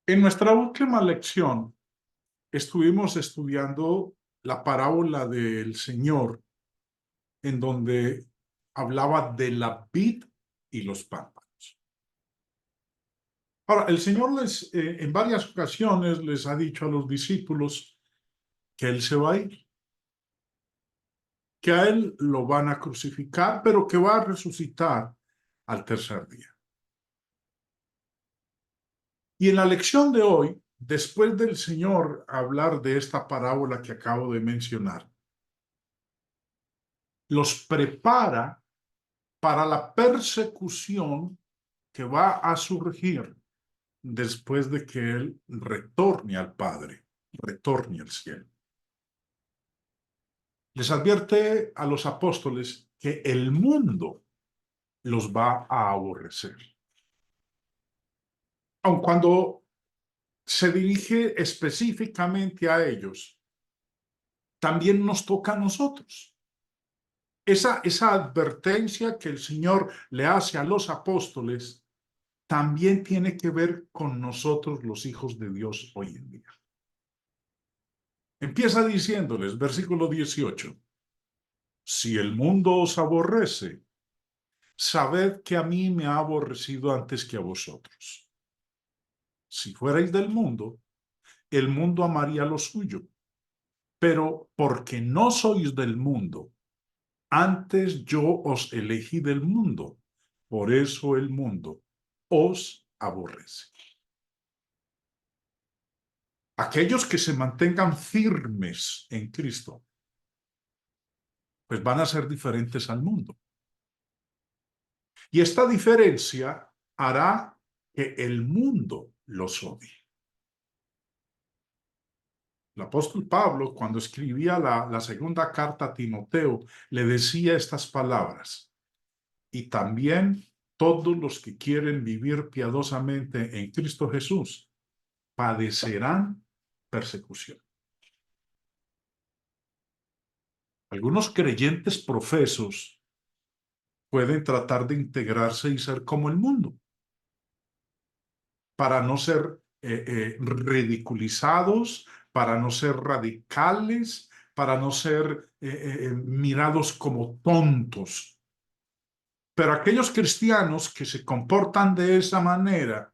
En nuestra última lección estuvimos estudiando la parábola del Señor, en donde hablaba de la vid y los pámpanos. Ahora, el Señor en varias ocasiones les ha dicho a los discípulos que Él se va a ir, que a Él lo van a crucificar, pero que va a resucitar al tercer día. Y en la lección de hoy, después del Señor hablar de esta parábola que acabo de mencionar, los prepara para la persecución que va a surgir después de que Él retorne al Padre, retorne al cielo. Les advierte a los apóstoles que el mundo los va a aborrecer. Aun cuando se dirige específicamente a ellos, también nos toca a nosotros. Esa advertencia que el Señor le hace a los apóstoles también tiene que ver con nosotros, los hijos de Dios, hoy en día. Empieza diciéndoles, versículo 18, si el mundo os aborrece, sabed que a mí me ha aborrecido antes que a vosotros. Si fuerais del mundo, el mundo amaría lo suyo, pero porque no sois del mundo, antes yo os elegí del mundo, por eso el mundo os aborrece. Aquellos que se mantengan firmes en Cristo, pues van a ser diferentes al mundo. Y esta diferencia hará que el mundo los odie. El apóstol Pablo, cuando escribía la segunda carta a Timoteo, le decía estas palabras: y también todos los que quieren vivir piadosamente en Cristo Jesús padecerán persecución. Algunos creyentes profesos pueden tratar de integrarse y ser como el mundo, para no ser ridiculizados, para no ser radicales, para no ser mirados como tontos. Pero aquellos cristianos que se comportan de esa manera,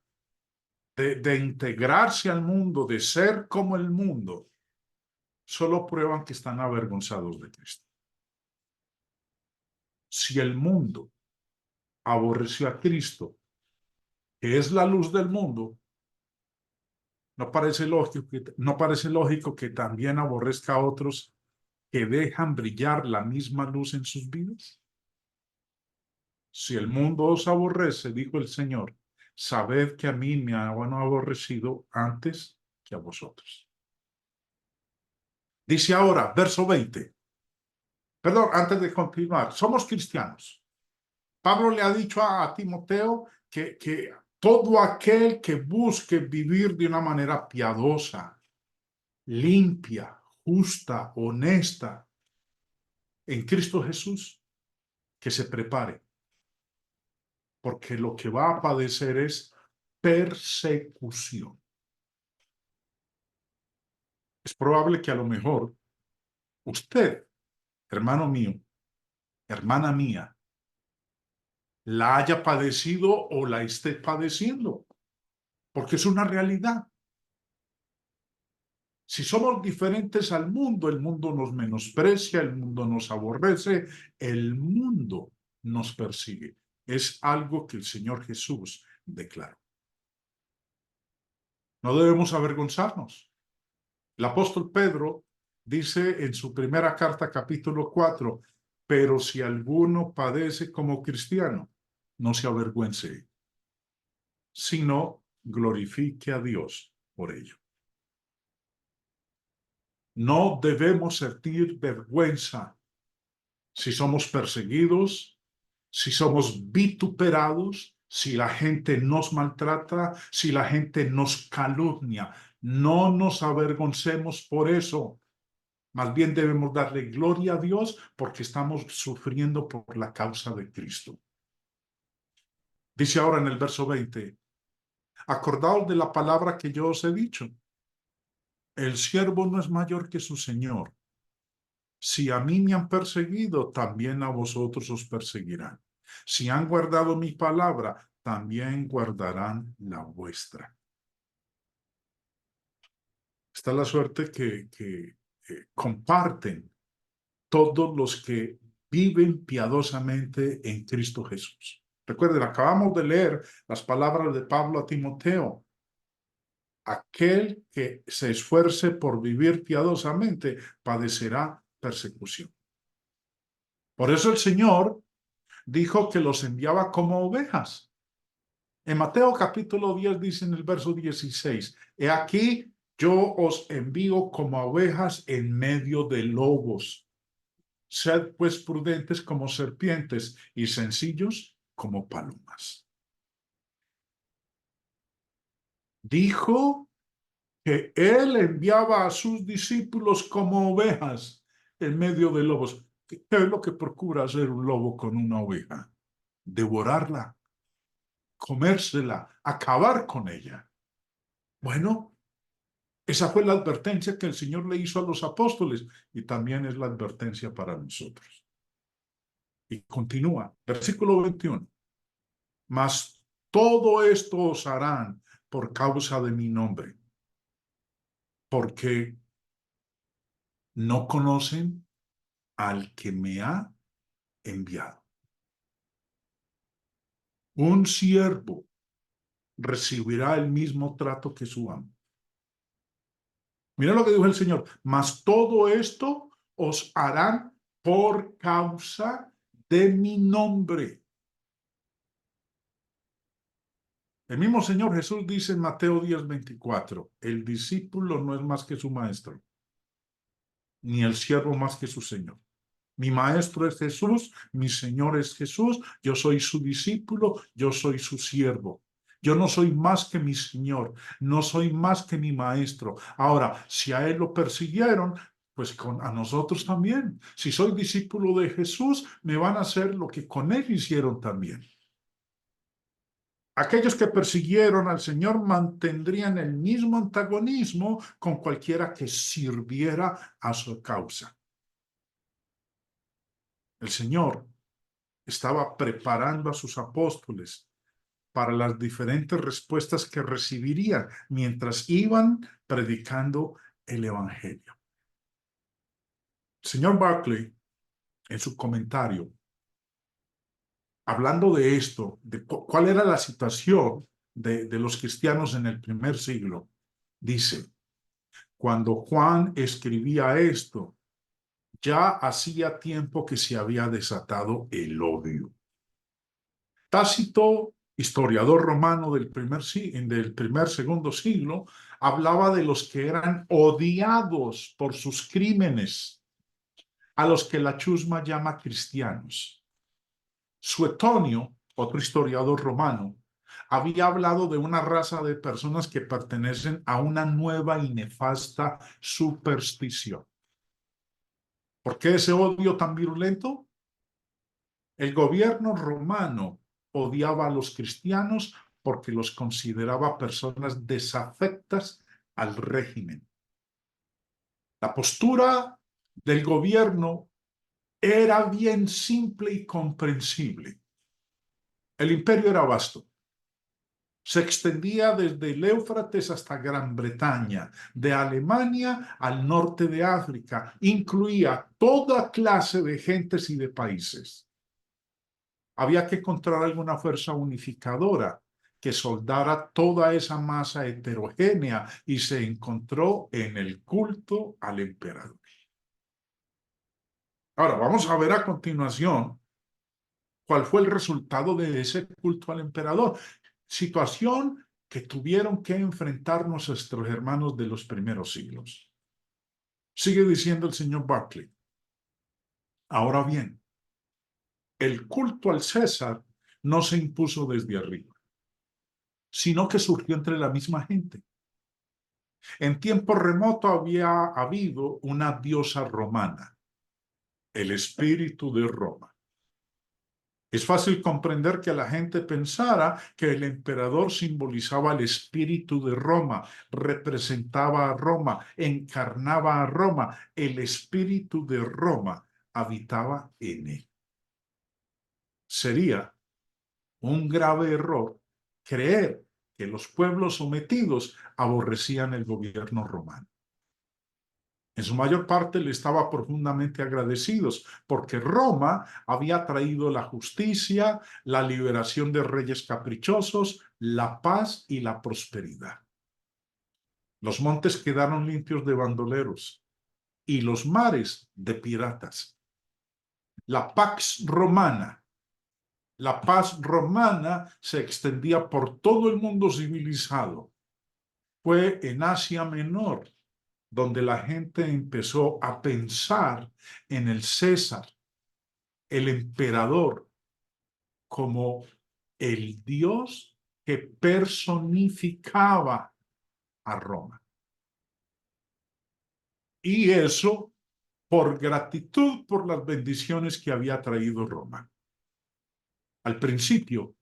de integrarse al mundo, de ser como el mundo, solo prueban que están avergonzados de Cristo. Si el mundo aborreció a Cristo, que es la luz del mundo, no parece lógico que también aborrezca a otros que dejan brillar la misma luz en sus vidas. Si el mundo os aborrece, dijo el Señor, sabed que a mí me han aborrecido antes que a vosotros. Dice ahora, verso 20. Perdón, antes de continuar, somos cristianos. Pablo le ha dicho a Timoteo que todo aquel que busque vivir de una manera piadosa, limpia, justa, honesta, en Cristo Jesús, que se prepare, porque lo que va a padecer es persecución. Es probable que a lo mejor usted, hermano mío, hermana mía, la haya padecido o la esté padeciendo, porque es una realidad. Si somos diferentes al mundo, el mundo nos menosprecia, el mundo nos aborrece, el mundo nos persigue. Es algo que el Señor Jesús declaró. No debemos avergonzarnos. El apóstol Pedro dice en su primera carta, capítulo 4, pero si alguno padece como cristiano, no se avergüence, sino glorifique a Dios por ello. No debemos sentir vergüenza si somos perseguidos, si somos vituperados, si la gente nos maltrata, si la gente nos calumnia. No nos avergoncemos por eso. Más bien debemos darle gloria a Dios porque estamos sufriendo por la causa de Cristo. Dice ahora en el verso 20, Acordaos de la palabra que yo os he dicho. El siervo no es mayor que su señor. Si a mí me han perseguido, también a vosotros os perseguirán. Si han guardado mi palabra, también guardarán la vuestra. Esta es la suerte que comparten todos los que viven piadosamente en Cristo Jesús. Recuerden, acabamos de leer las palabras de Pablo a Timoteo. Aquel que se esfuerce por vivir piadosamente padecerá persecución. Por eso el Señor dijo que los enviaba como ovejas. En Mateo capítulo 10 dice en el verso 16, he aquí yo os envío como ovejas en medio de lobos. Sed pues prudentes como serpientes y sencillos como palomas. Dijo que él enviaba a sus discípulos como ovejas en medio de lobos. ¿Qué es lo que procura hacer un lobo con una oveja? Devorarla, comérsela, acabar con ella. Bueno, esa fue la advertencia que el Señor le hizo a los apóstoles y también es la advertencia para nosotros. Y continúa, versículo 21. Mas todo esto os harán por causa de mi nombre, porque no conocen al que me ha enviado. Un siervo recibirá el mismo trato que su amo. Mira lo que dijo el Señor, mas todo esto os harán por causa de mi nombre. El mismo Señor Jesús dice en Mateo 10:24, el discípulo no es más que su maestro, ni el siervo más que su Señor. Mi maestro es Jesús, mi Señor es Jesús, yo soy su discípulo, yo soy su siervo. Yo no soy más que mi Señor, no soy más que mi maestro. Ahora, si a él lo persiguieron, pues a nosotros también. Si soy discípulo de Jesús, me van a hacer lo que con él hicieron también. Aquellos que persiguieron al Señor mantendrían el mismo antagonismo con cualquiera que sirviera a su causa. El Señor estaba preparando a sus apóstoles para las diferentes respuestas que recibirían mientras iban predicando el Evangelio. El señor Barclay, en su comentario, hablando de esto, de cuál era la situación de los cristianos en el primer siglo, dice, cuando Juan escribía esto, ya hacía tiempo que se había desatado el odio. Tácito, historiador romano segundo siglo, hablaba de los que eran odiados por sus crímenes, a los que la chusma llama cristianos. Suetonio, otro historiador romano, había hablado de una raza de personas que pertenecen a una nueva y nefasta superstición. ¿Por qué ese odio tan virulento? El gobierno romano odiaba a los cristianos porque los consideraba personas desafectas al régimen. La postura del gobierno era bien simple y comprensible. El imperio era vasto. Se extendía desde el Éufrates hasta Gran Bretaña, de Alemania al norte de África. Incluía toda clase de gentes y de países. Había que encontrar alguna fuerza unificadora que soldara toda esa masa heterogénea y se encontró en el culto al emperador. Ahora, vamos a ver a continuación cuál fue el resultado de ese culto al emperador. Situación que tuvieron que enfrentar nuestros hermanos de los primeros siglos. Sigue diciendo el señor Barclay. Ahora bien, el culto al César no se impuso desde arriba, sino que surgió entre la misma gente. En tiempo remoto había habido una diosa romana, el espíritu de Roma. Es fácil comprender que la gente pensara que el emperador simbolizaba el espíritu de Roma, representaba a Roma, encarnaba a Roma. El espíritu de Roma habitaba en él. Sería un grave error creer que los pueblos sometidos aborrecían el gobierno romano. En su mayor parte le estaba profundamente agradecidos porque Roma había traído la justicia, la liberación de reyes caprichosos, la paz y la prosperidad. Los montes quedaron limpios de bandoleros y los mares de piratas. La Pax Romana, la paz romana se extendía por todo el mundo civilizado. Fue en Asia Menor donde la gente empezó a pensar en el César, el emperador, como el Dios que personificaba a Roma. Y eso por gratitud por las bendiciones que había traído Roma. Al principio,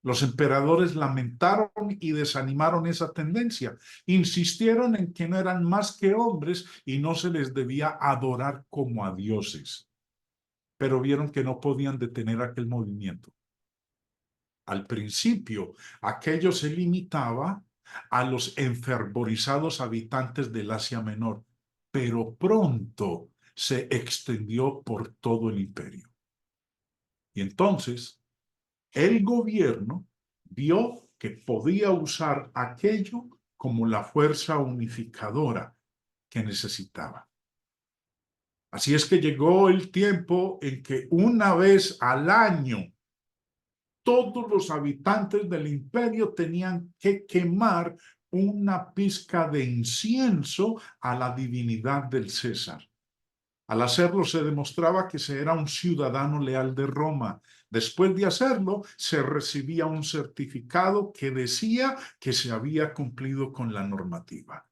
los emperadores lamentaron y desanimaron esa tendencia. Insistieron en que no eran más que hombres y no se les debía adorar como a dioses. Pero vieron que no podían detener aquel movimiento. Al principio, aquello se limitaba a los enfervorizados habitantes del Asia Menor, pero pronto se extendió por todo el imperio. Y entonces, el gobierno vio que podía usar aquello como la fuerza unificadora que necesitaba. Así es que llegó el tiempo en que una vez al año todos los habitantes del imperio tenían que quemar una pizca de incienso a la divinidad del César. Al hacerlo se demostraba que se era un ciudadano leal de Roma. Después de hacerlo, se recibía un certificado que decía que se había cumplido con la normativa.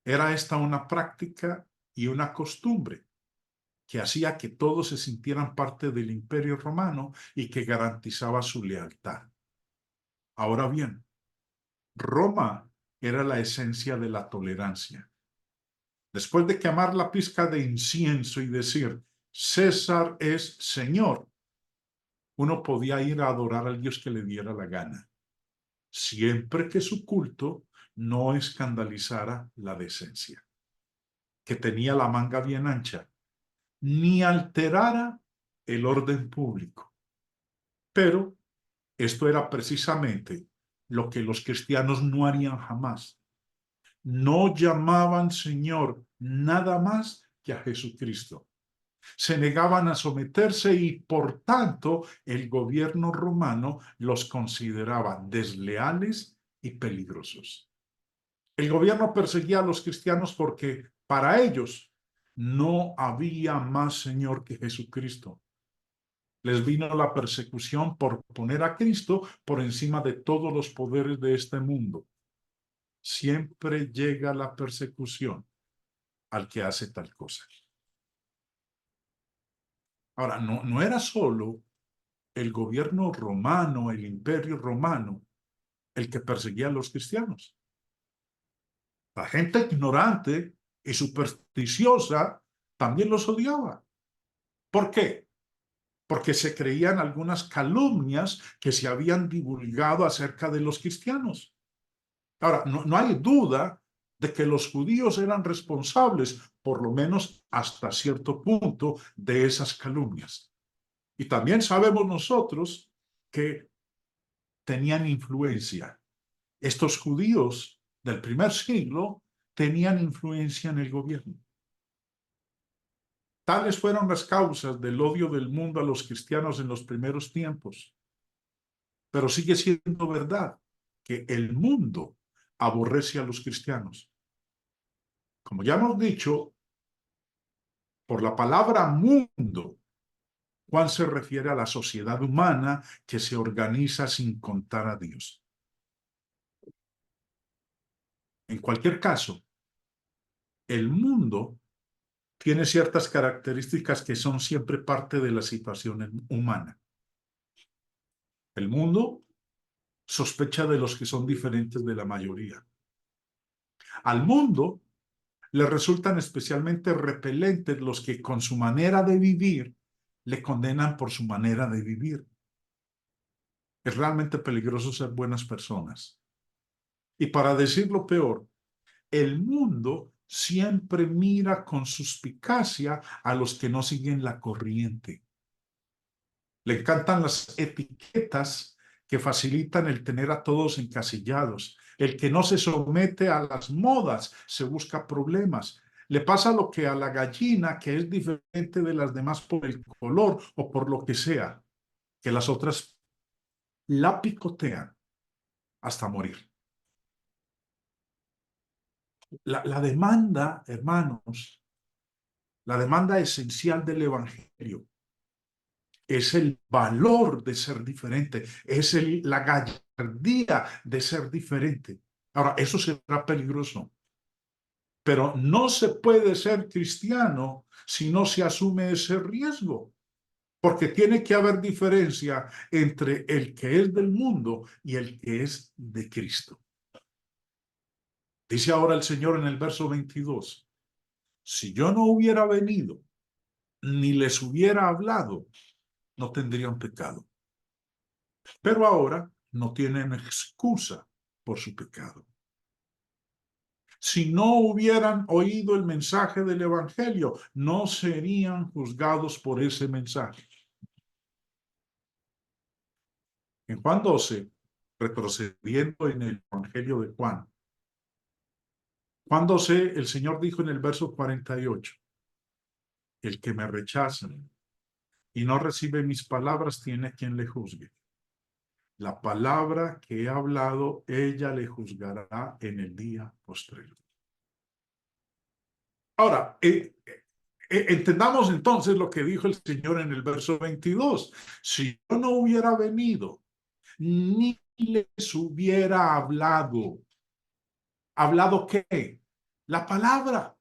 Era esta una práctica y una costumbre que hacía que todos se sintieran parte del Imperio Romano y que garantizaba su lealtad. Ahora bien, Roma era la esencia de la tolerancia. Después de quemar la pizca de incienso y decir, César es Señor, uno podía ir a adorar al Dios que le diera la gana, siempre que su culto no escandalizara la decencia, que tenía la manga bien ancha, ni alterara el orden público. Pero esto era precisamente lo que los cristianos no harían jamás. No llamaban Señor nada más que a Jesucristo. Se negaban a someterse y, por tanto, el gobierno romano los consideraba desleales y peligrosos. El gobierno perseguía a los cristianos porque para ellos no había más Señor que Jesucristo. Les vino la persecución por poner a Cristo por encima de todos los poderes de este mundo. Siempre llega la persecución al que hace tal cosa. Ahora, no era solo el gobierno romano, el imperio romano, el que perseguía a los cristianos. La gente ignorante y supersticiosa también los odiaba. ¿Por qué? Porque se creían algunas calumnias que se habían divulgado acerca de los cristianos. Ahora, no hay duda de que los judíos eran responsables, por lo menos hasta cierto punto, de esas calumnias. Y también sabemos nosotros que tenían influencia. Estos judíos del primer siglo tenían influencia en el gobierno. Tales fueron las causas del odio del mundo a los cristianos en los primeros tiempos. Pero sigue siendo verdad que el mundo aborrece a los cristianos. Como ya hemos dicho, por la palabra mundo, Juan se refiere a la sociedad humana que se organiza sin contar a Dios. En cualquier caso, el mundo tiene ciertas características que son siempre parte de la situación humana. El mundo sospecha de los que son diferentes de la mayoría. Al mundo le resultan especialmente repelentes los que con su manera de vivir le condenan por su manera de vivir. Es realmente peligroso ser buenas personas. Y para decirlo peor, el mundo siempre mira con suspicacia a los que no siguen la corriente. Le encantan las etiquetas que facilitan el tener a todos encasillados. El que no se somete a las modas se busca problemas. Le pasa lo que a la gallina, que es diferente de las demás por el color o por lo que sea, que las otras la picotean hasta morir. La demanda, hermanos, la demanda esencial del Evangelio es el valor de ser diferente, es la gallardía de ser diferente. Ahora, eso será peligroso, pero no se puede ser cristiano si no se asume ese riesgo, porque tiene que haber diferencia entre el que es del mundo y el que es de Cristo. Dice ahora el Señor en el verso 22, si yo no hubiera venido ni les hubiera hablado, no tendrían pecado. Pero ahora no tienen excusa por su pecado. Si no hubieran oído el mensaje del Evangelio, no serían juzgados por ese mensaje. En Juan 12, retrocediendo en el Evangelio de Juan, Juan 12, el Señor dijo en el verso 48, el que me rechaza y no recibe mis palabras tiene quien le juzgue. La palabra que he hablado, ella le juzgará en el día postrero. Ahora, entendamos entonces lo que dijo el Señor en el verso 22. Si yo no hubiera venido, ni les hubiera hablado. ¿Hablado qué? La palabra.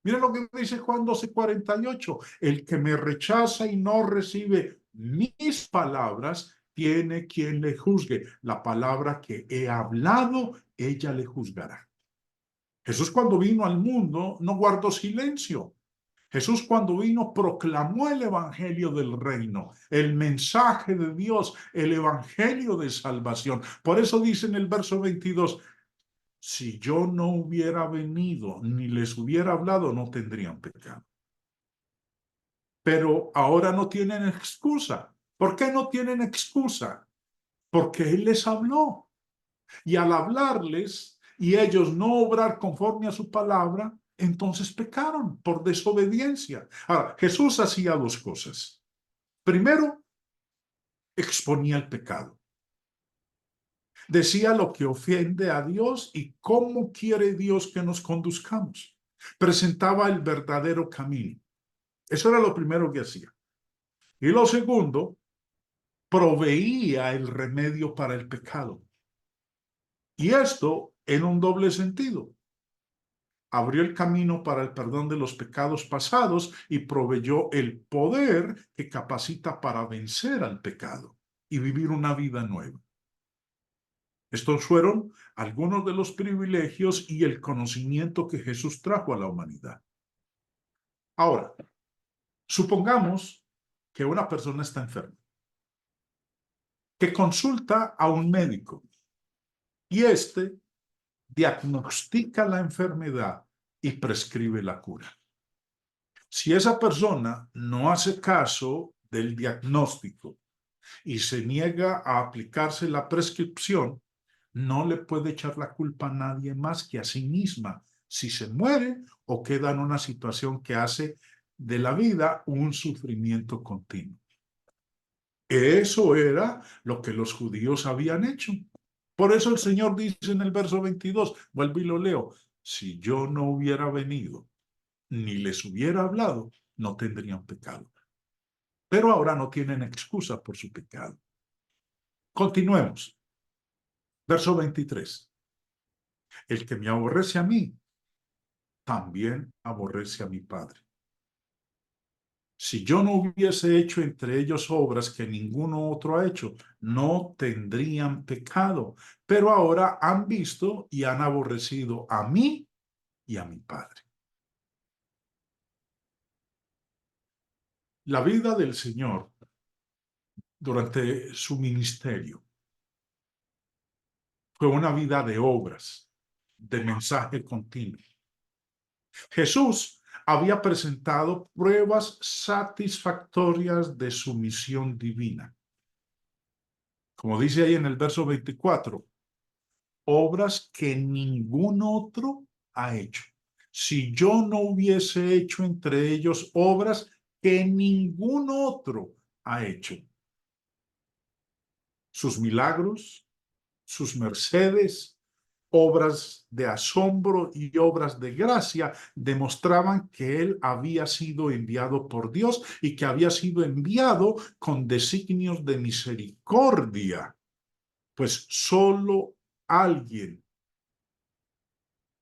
Miren lo que dice Juan 12:48. El que me rechaza y no recibe mis palabras, tiene quien le juzgue. La palabra que he hablado, ella le juzgará. Jesús cuando vino al mundo no guardó silencio. Jesús cuando vino proclamó el evangelio del reino, el mensaje de Dios, el evangelio de salvación. Por eso dice en el verso 22, si yo no hubiera venido ni les hubiera hablado, no tendrían pecado. Pero ahora no tienen excusa. ¿Por qué no tienen excusa? Porque Él les habló. Y al hablarles y ellos no obrar conforme a su palabra, entonces pecaron por desobediencia. Ahora, Jesús hacía dos cosas. Primero, exponía el pecado. Decía lo que ofende a Dios y cómo quiere Dios que nos conduzcamos. Presentaba el verdadero camino. Eso era lo primero que hacía. Y lo segundo, proveía el remedio para el pecado. Y esto en un doble sentido. Abrió el camino para el perdón de los pecados pasados y proveyó el poder que capacita para vencer al pecado y vivir una vida nueva. Estos fueron algunos de los privilegios y el conocimiento que Jesús trajo a la humanidad. Ahora, supongamos que una persona está enferma, que consulta a un médico y éste diagnostica la enfermedad y prescribe la cura. Si esa persona no hace caso del diagnóstico y se niega a aplicarse la prescripción, no le puede echar la culpa a nadie más que a sí misma si se muere o queda en una situación que hace de la vida un sufrimiento continuo. Eso era lo que los judíos habían hecho. Por eso el Señor dice en el verso 22, vuelvo y lo leo, si yo no hubiera venido ni les hubiera hablado, no tendrían pecado. Pero ahora no tienen excusa por su pecado. Continuemos. Verso 23. El que me aborrece a mí, también aborrece a mi Padre. Si yo no hubiese hecho entre ellos obras que ninguno otro ha hecho, no tendrían pecado. Pero ahora han visto y han aborrecido a mí y a mi Padre. La vida del Señor durante su ministerio fue una vida de obras, de mensaje continuo. Jesús había presentado pruebas satisfactorias de su misión divina. Como dice ahí en el verso 24, obras que ningún otro ha hecho. Si yo no hubiese hecho entre ellos obras que ningún otro ha hecho. Sus milagros, sus mercedes, obras de asombro y obras de gracia demostraban que él había sido enviado por Dios y que había sido enviado con designios de misericordia, pues solo alguien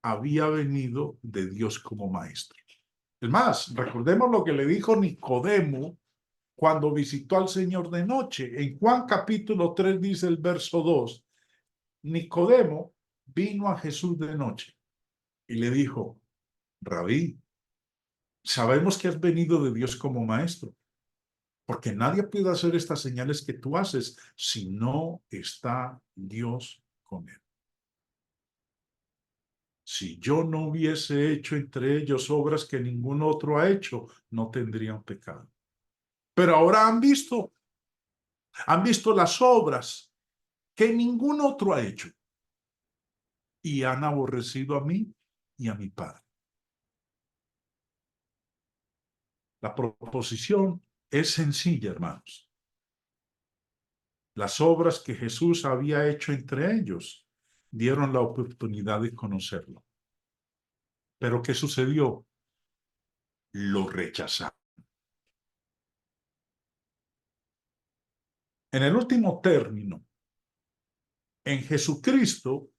había venido de Dios como maestro. Es más, recordemos lo que le dijo Nicodemo cuando visitó al Señor de noche. En Juan capítulo 3 dice el verso 2, Nicodemo vino a Jesús de noche y le dijo, Rabí, sabemos que has venido de Dios como maestro, porque nadie puede hacer estas señales que tú haces si no está Dios con él. Si yo no hubiese hecho entre ellos obras que ningún otro ha hecho, no tendrían pecado. Pero ahora han visto las obras que ningún otro ha hecho y han aborrecido a mí y a mi Padre. La proposición es sencilla, hermanos. Las obras que Jesús había hecho entre ellos dieron la oportunidad de conocerlo. Pero ¿qué sucedió? Lo rechazaron. En el último término, en Jesucristo,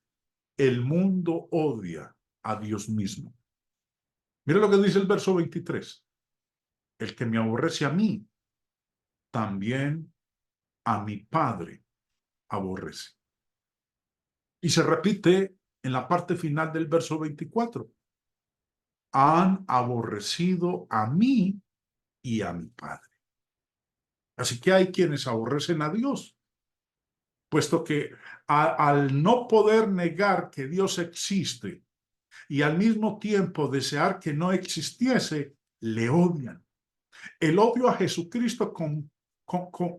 el mundo odia a Dios mismo. Mira lo que dice el verso 23. El que me aborrece a mí, también a mi Padre aborrece. Y se repite en la parte final del verso 24. Han aborrecido a mí y a mi Padre. Así que hay quienes aborrecen a Dios, puesto que al no poder negar que Dios existe y al mismo tiempo desear que no existiese, le odian. El odio a Jesucristo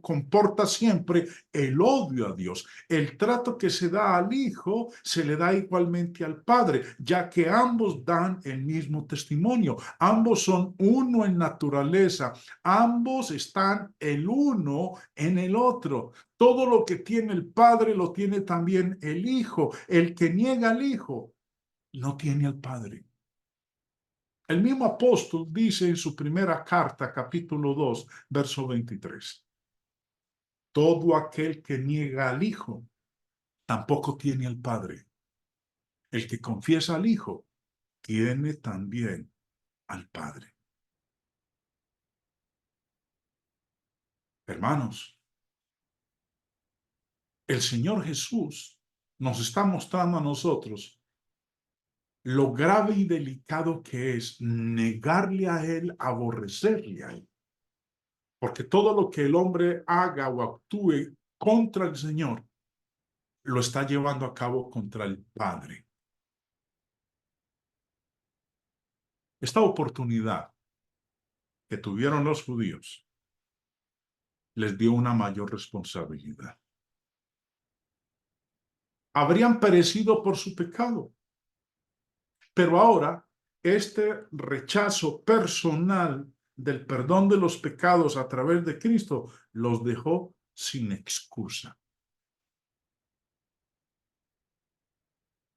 comporta siempre el odio a Dios. El trato que se da al Hijo se le da igualmente al Padre, ya que ambos dan el mismo testimonio. Ambos son uno en naturaleza. Ambos están el uno en el otro. Todo lo que tiene el Padre lo tiene también el Hijo. El que niega al Hijo no tiene al Padre. El mismo apóstol dice en su primera carta, capítulo 2, verso 23. Todo aquel que niega al Hijo tampoco tiene al Padre. El que confiesa al Hijo tiene también al Padre. Hermanos, el Señor Jesús nos está mostrando a nosotros lo grave y delicado que es negarle a Él, aborrecerle a Él. Porque todo lo que el hombre haga o actúe contra el Señor, lo está llevando a cabo contra el Padre. Esta oportunidad que tuvieron los judíos les dio una mayor responsabilidad. Habrían perecido por su pecado, pero ahora este rechazo personal del perdón de los pecados a través de Cristo los dejó sin excusa.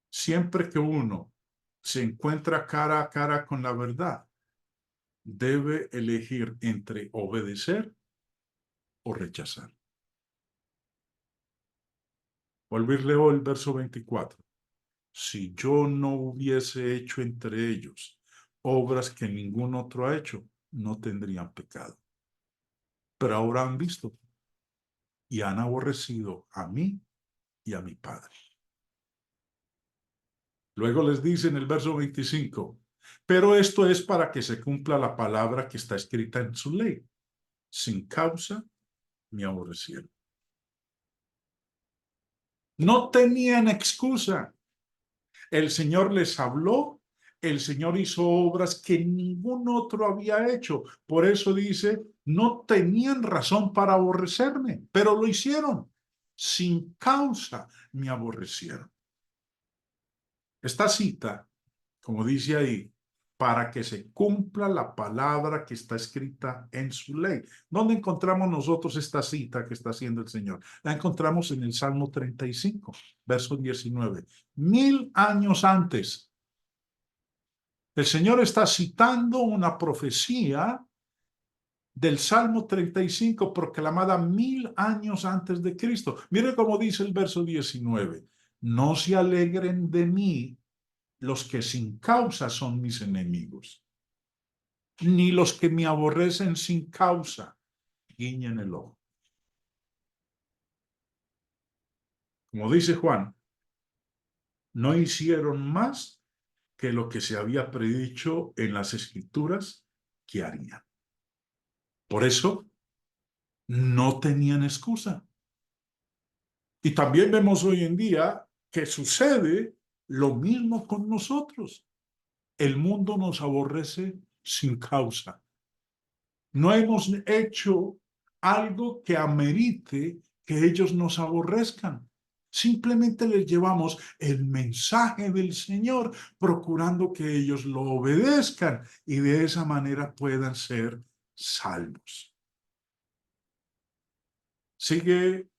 Siempre que uno se encuentra cara a cara con la verdad, debe elegir entre obedecer o rechazar. Leo el verso 24. Si yo no hubiese hecho entre ellos obras que ningún otro ha hecho, no tendrían pecado. Pero ahora han visto y han aborrecido a mí y a mi Padre. Luego les dice en el verso 25, pero esto es para que se cumpla la palabra que está escrita en su ley. Sin causa me aborrecieron. No tenían excusa. El Señor les habló, el Señor hizo obras que ningún otro había hecho. Por eso dice, no tenían razón para aborrecerme, pero lo hicieron. Sin causa me aborrecieron. Esta cita, como dice ahí, para que se cumpla la palabra que está escrita en su ley. ¿Dónde encontramos nosotros esta cita que está haciendo el Señor? La encontramos en el Salmo 35, verso 19. 1000 años antes, el Señor está citando una profecía del Salmo 35 proclamada 1000 años antes de Cristo. Mire cómo dice el verso 19. No se alegren de mí los que sin causa son mis enemigos, ni los que me aborrecen sin causa guiñen el ojo. Como dice Juan, no hicieron más que lo que se había predicho en las Escrituras que harían. Por eso, no tenían excusa. Y también vemos hoy en día que sucede lo mismo con nosotros. El mundo nos aborrece sin causa. No hemos hecho algo que amerite que ellos nos aborrezcan. Simplemente les llevamos el mensaje del Señor, procurando que ellos lo obedezcan y de esa manera puedan ser salvos. Sigue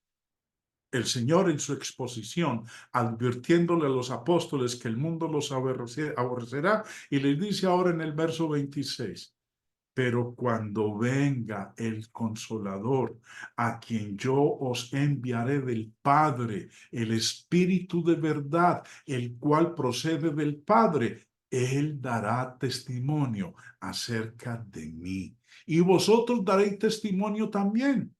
el Señor en su exposición, advirtiéndole a los apóstoles que el mundo los aborrecerá, y les dice ahora en el verso 26, pero cuando venga el Consolador, a quien yo os enviaré del Padre, el Espíritu de verdad, el cual procede del Padre, Él dará testimonio acerca de mí. Y vosotros daréis testimonio también,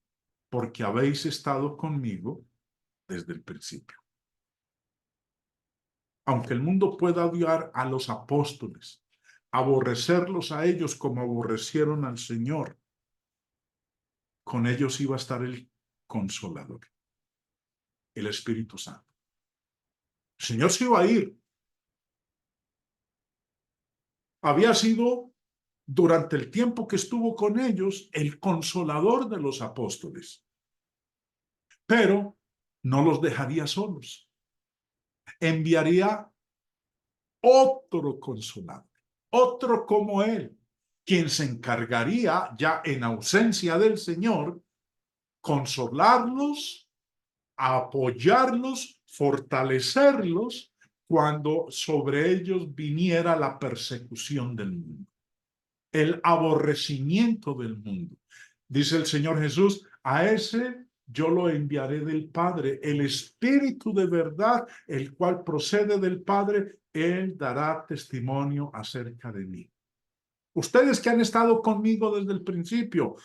porque habéis estado conmigo desde el principio. Aunque el mundo pueda odiar a los apóstoles, aborrecerlos a ellos como aborrecieron al Señor, con ellos iba a estar el Consolador, el Espíritu Santo. El Señor se iba a ir. Había sido, durante el tiempo que estuvo con ellos, el Consolador de los apóstoles. Pero no los dejaría solos. Enviaría otro Consolador, otro como Él, quien se encargaría, ya en ausencia del Señor, consolarlos, apoyarlos, fortalecerlos cuando sobre ellos viniera la persecución del mundo, el aborrecimiento del mundo. Dice el Señor Jesús, a ese yo lo enviaré del Padre, el Espíritu de verdad, el cual procede del Padre, Él dará testimonio acerca de mí. Ustedes que han estado conmigo desde el principio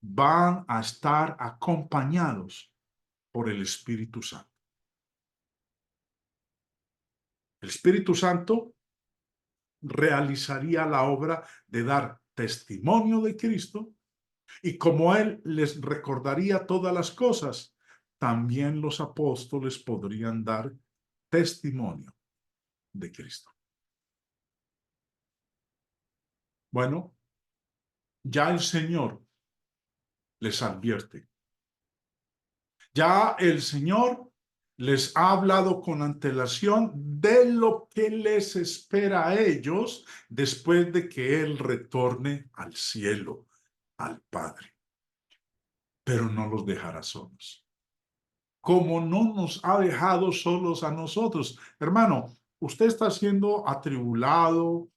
van a estar acompañados por el Espíritu Santo. El Espíritu Santo realizaría la obra de dar testimonio de Cristo, y como Él les recordaría todas las cosas, también los apóstoles podrían dar testimonio de Cristo. Bueno, ya el Señor les advierte. Ya el Señor les ha hablado con antelación de lo que les espera a ellos después de que Él retorne al cielo, al Padre. Pero no los dejará solos. Como no nos ha dejado solos a nosotros. Hermano, usted está siendo atribulado,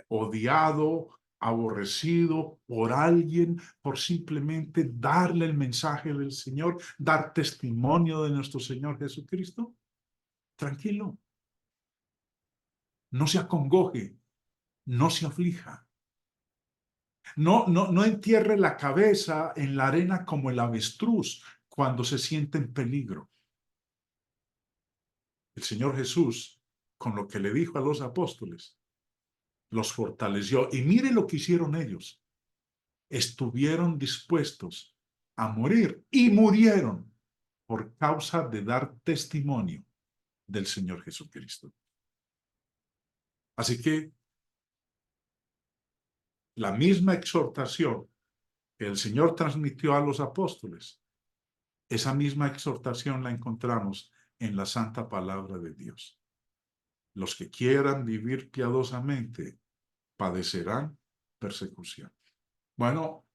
odiado, aborrecido por alguien por simplemente darle el mensaje del Señor, dar testimonio de nuestro Señor Jesucristo. Tranquilo, no se acongoje, no se aflija. No entierre la cabeza en la arena como el avestruz cuando se siente en peligro. El Señor Jesús, con lo que le dijo a los apóstoles, los fortaleció. Y mire lo que hicieron ellos. Estuvieron dispuestos a morir y murieron por causa de dar testimonio del Señor Jesucristo. Así que la misma exhortación que el Señor transmitió a los apóstoles, esa misma exhortación la encontramos en la santa palabra de Dios. Los que quieran vivir piadosamente padecerán persecución. Bueno,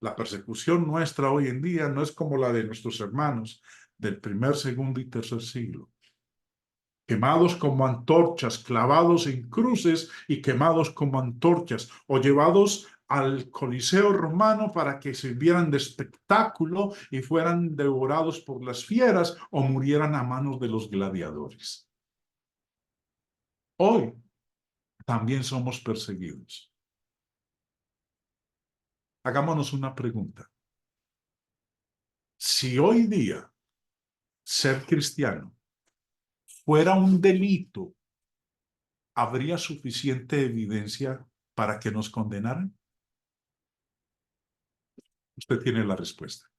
la persecución nuestra hoy en día no es como la de nuestros hermanos del primer, segundo y tercer siglo, quemados como antorchas, clavados en cruces y quemados como antorchas, o llevados al Coliseo romano para que sirvieran de espectáculo y fueran devorados por las fieras o murieran a manos de los gladiadores. Hoy también somos perseguidos. Hagámonos una pregunta. Si hoy día ser cristiano fuera un delito, ¿habría suficiente evidencia para que nos condenaran? Usted tiene la respuesta.